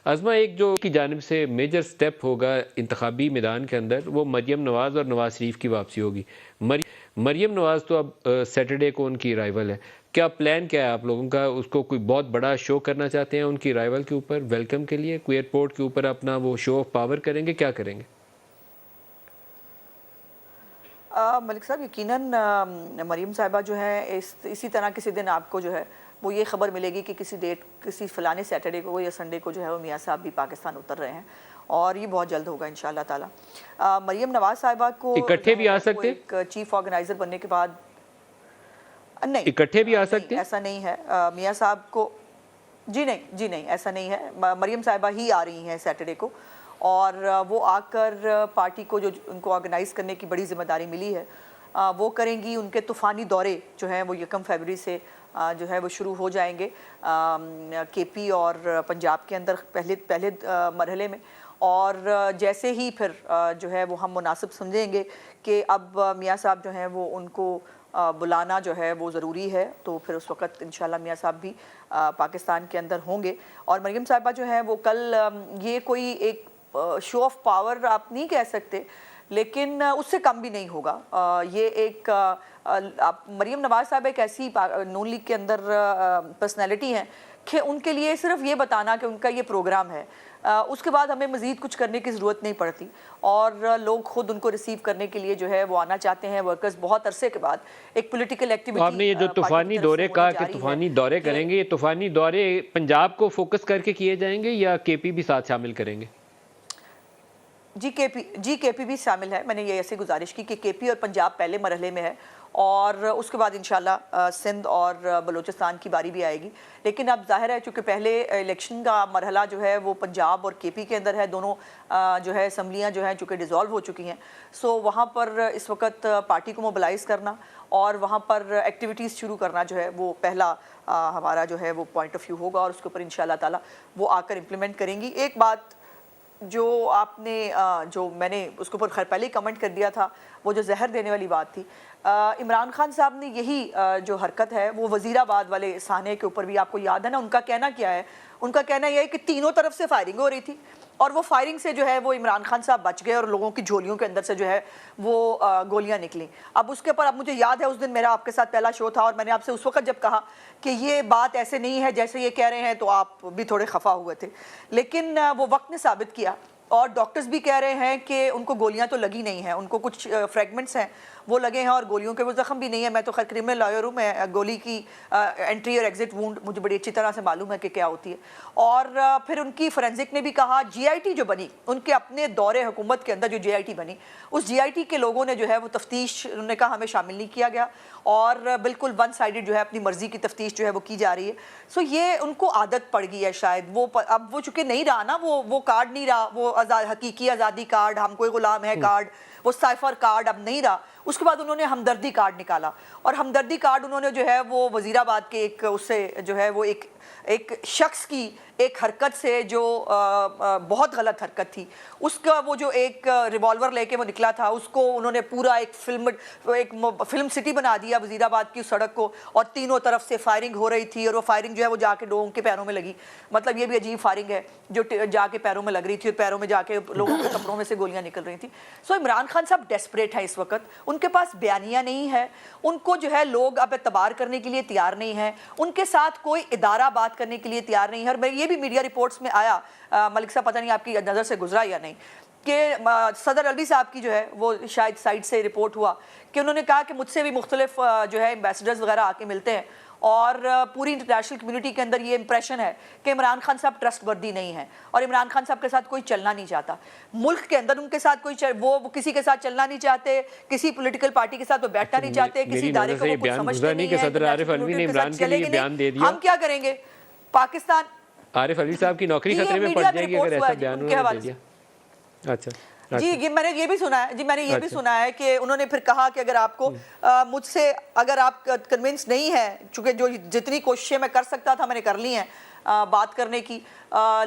अज़मा, एक जो की जानिब से मेजर स्टेप होगा इंतखाबी मैदान के अंदर, वो मरियम नवाज़ और नवाज़ शरीफ की वापसी होगी। मरियम नवाज़ तो अब सैटरडे को उनकी राइवल है। क्या प्लान क्या है आप लोगों का? उसको कोई बहुत बड़ा शो करना चाहते हैं उनकी राइवल के ऊपर वेलकम के लिए? कोई एयरपोर्ट के ऊपर अपना वो शो ऑफ पावर करेंगे, क्या करेंगे? मलिक साहब, यकीनन मरीम साहिबा जो है इसी तरह किसी दिन आपको जो है वो ये खबर मिलेगी कि किसी फलाने सैटरडे को या संडे को जो है वो मियाँ साहब भी पाकिस्तान उतर रहे हैं, और ये बहुत जल्द होगा इंशाल्लाह ताला। मरीम नवाज साहिबा को इकट्ठे भी आ सकते, एक चीफ ऑर्गेनाइजर बनने के बाद नहीं, इकट्ठे भी आ सकते, ऐसा नहीं है। मियाँ साहब को जी नहीं, ऐसा नहीं है। मरीम साहिबा ही आ रही हैं सैटरडे को, और वो आकर पार्टी को जो उनको ऑर्गेनाइज़ करने की बड़ी जिम्मेदारी मिली है वो करेंगी। उनके तूफ़ानी दौरे जो हैं वो 1 फरवरी से जो है वो शुरू हो जाएंगे केपी और पंजाब के अंदर पहले मरहले में, और जैसे ही फिर जो है वो हम मुनासिब समझेंगे कि अब मियाँ साहब जो हैं वो उनको बुलाना जो है वो ज़रूरी है, तो फिर उस वक़्त इंशाल्लाह मियाँ साहब भी पाकिस्तान के अंदर होंगे। और मरियम साहिबा जो है वो कल ये कोई एक शो ऑफ पावर आप नहीं कह सकते, लेकिन उससे कम भी नहीं होगा। ये एक मरियम नवाज साहब एक ऐसी नून लीग के अंदर पर्सनैलिटी हैं कि उनके लिए सिर्फ ये बताना कि उनका ये प्रोग्राम है, उसके बाद हमें मज़ीद कुछ करने की ज़रूरत नहीं पड़ती, और लोग खुद उनको रिसीव करने के लिए जो है वो आना चाहते हैं। वर्कर्स बहुत अरसे के बाद एक पॉलिटिकल एक्टिविटी। आपने ये जो तूफ़ानी दौरे कहा कि तूफ़ानी दौरे करेंगे, ये तूफ़ानी दौरे पंजाब को फोकस करके किए जाएंगे या केपी भी साथ शामिल करेंगे? जी केपी भी शामिल है। मैंने ये ऐसी गुजारिश की कि केपी और पंजाब पहले मरहले में है, और उसके बाद इंशाल्लाह सिंध और बलूचिस्तान की बारी भी आएगी। लेकिन अब जाहिर है चूँकि पहले इलेक्शन का मरहला जो है वो पंजाब और केपी के अंदर है, दोनों जो है असम्बलियाँ जो हैं चूँकि डिज़ोल्व हो चुकी हैं, सो वहाँ पर इस वक्त पार्टी को मोबिलाइज़ करना और वहाँ पर एक्टिविटीज़ शुरू करना जो है वो पहला हमारा जो है वो पॉइंट ऑफ व्यू होगा, और उसके ऊपर इंशाल्लाह ताला वो आकर इम्प्लीमेंट करेंगी। एक बात जो आपने जो मैंने उसके ऊपर खैर पहले ही कमेंट कर दिया था, वो जो जहर देने वाली बात थी, इमरान खान साहब ने यही जो हरकत है वो वज़ीराबाद वाले साने के ऊपर भी, आपको याद है ना, उनका कहना क्या है? उनका कहना यह है कि तीनों तरफ से फायरिंग हो रही थी, और वो फायरिंग से जो है वो इमरान खान साहब बच गए, और लोगों की झोलियों के अंदर से जो है वो गोलियां निकली। अब उसके ऊपर, अब मुझे याद है उस दिन मेरा आपके साथ पहला शो था, और मैंने आपसे उस वक्त जब कहा कि ये बात ऐसे नहीं है जैसे ये कह रहे हैं, तो आप भी थोड़े खफा हुए थे, लेकिन वो वक्त ने साबित किया, और डॉक्टर्स भी कह रहे हैं कि उनको गोलियां तो लगी नहीं हैं, उनको कुछ फ्रेगमेंट्स हैं वो लगे हैं, और गोलियों के वो ज़ख्म भी नहीं है। मैं तो खैर क्रिमिनल लॉयर हूँ, मैं गोली की एंट्री और एग्जिट वूंड मुझे बड़ी अच्छी तरह से मालूम है कि क्या होती है। और फिर उनकी फोरेंसिक ने भी कहा, जीआईटी जो बनी उनके अपने दौरे हुकूमत के अंदर, जो जीआईटी बनी उस जीआईटी के लोगों ने जो है वो तफ्तीश, उन्होंने कहा हमें शामिल नहीं किया गया, और बिल्कुल वन साइडेड जो है अपनी मर्जी की तफ्तीश जो है वो की जा रही है। सो ये उनको आदत पड़ गई है शायद, वो अब वो चूँकि नहीं रहा ना, वो कार्ड नहीं रहा, वो हकीकी आज़ादी कार्ड, हम कोई गुलाम है कार्ड, वो साइफर कार्ड अब नहीं रहा। उसके बाद उन्होंने हमदर्दी कार्ड निकाला, और हमदर्दी कार्ड उन्होंने जो है वो वज़ीराबाद के एक उससे जो है वो एक शख्स की एक हरकत से जो बहुत गलत हरकत थी, उसका वो जो एक रिवॉल्वर लेके वो निकला था, उसको उन्होंने पूरा एक फिल्म सिटी बना दिया वज़ीराबाद की सड़क को, और तीनों तरफ से फायरिंग हो रही थी, और वो फायरिंग जो है वो जाके लोगों के पैरों में लगी। मतलब ये भी अजीब फायरिंग है जो जाके पैरों में लग रही थी, और पैरों में जाके लोगों के कपड़ों में से गोलियां निकल रही थी। सो इमरान खान साहब डेस्परेट है इस वक्त, उनके पास बयानियाँ नहीं है, उनको जो है लोग अब एतबार करने के लिए तैयार नहीं है, उनके साथ कोई इदारा बात करने के लिए तैयार नहीं है। और ये भी मीडिया रिपोर्ट्स में आया, मलिक साहब पता नहीं आपकी नज़र से गुजरा या नहीं, कि सदर अलवी साहब की जो है वो शायद साइड से रिपोर्ट हुआ कि उन्होंने कहा कि मुझसे भी मुख्तलिफ जो है एम्बेसडर्स वगैरह आके मिलते हैं, और पूरी इंटरनेशनल कम्युनिटी के अंदर ये इंप्रेशन है कि इमरान खान साहब ट्रस्ट वर्दी नहीं है, और इमरान खान साहब के साथ कोई चलना नहीं चाहता। मुल्क के अंदर उनके साथ कोई वो किसी के साथ चलना नहीं चाहते, किसी पॉलिटिकल पार्टी के साथ वो बैठना नहीं चाहते, किसी इदारे को कुछ समझते नहीं है। सदर आरिफ अलवी ने इमरान के लिए बयान दे दिया, हम क्या करेंगे? पाकिस्तान, आरिफ अलवी साहब की नौकरी खतरे में पड़ जाएगी अगर ऐसा बयान उन्होंने दे दिया। अच्छा जी, ये मैंने ये भी सुना है जी, मैंने ये भी सुना है कि उन्होंने फिर कहा कि अगर आपको मुझसे अगर आप कन्विंस नहीं है, चूंकि जो जितनी कोशिशें मैं कर सकता था मैंने कर ली हैं, बात करने की।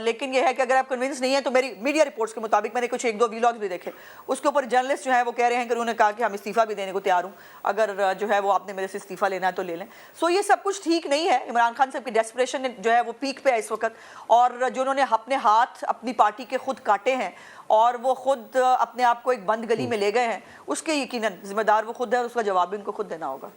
लेकिन यह है कि अगर आप कन्विंस नहीं है तो मेरी मीडिया रिपोर्ट्स के मुताबिक, मैंने कुछ 1-2 व्लॉग्स भी देखे, उसके ऊपर जर्नलिस्ट जो है वो कह रहे हैं कि उन्होंने कहा कि हम इस्तीफा भी देने को तैयार हूँ, अगर जो है वो आपने मेरे से इस्तीफा लेना है तो ले लें। सो ये सब कुछ ठीक नहीं है। इमरान खान साहब की डेस्परेशन जो है वो पीक पे है इस वक्त, और जो उन्होंने अपने हाथ अपनी पार्टी के खुद काटे हैं और वो खुद अपने आप को एक बंद गली में ले गए हैं, उसके यकीनन जिम्मेदार वो खुद है और उसका जवाब भी उनको खुद देना होगा।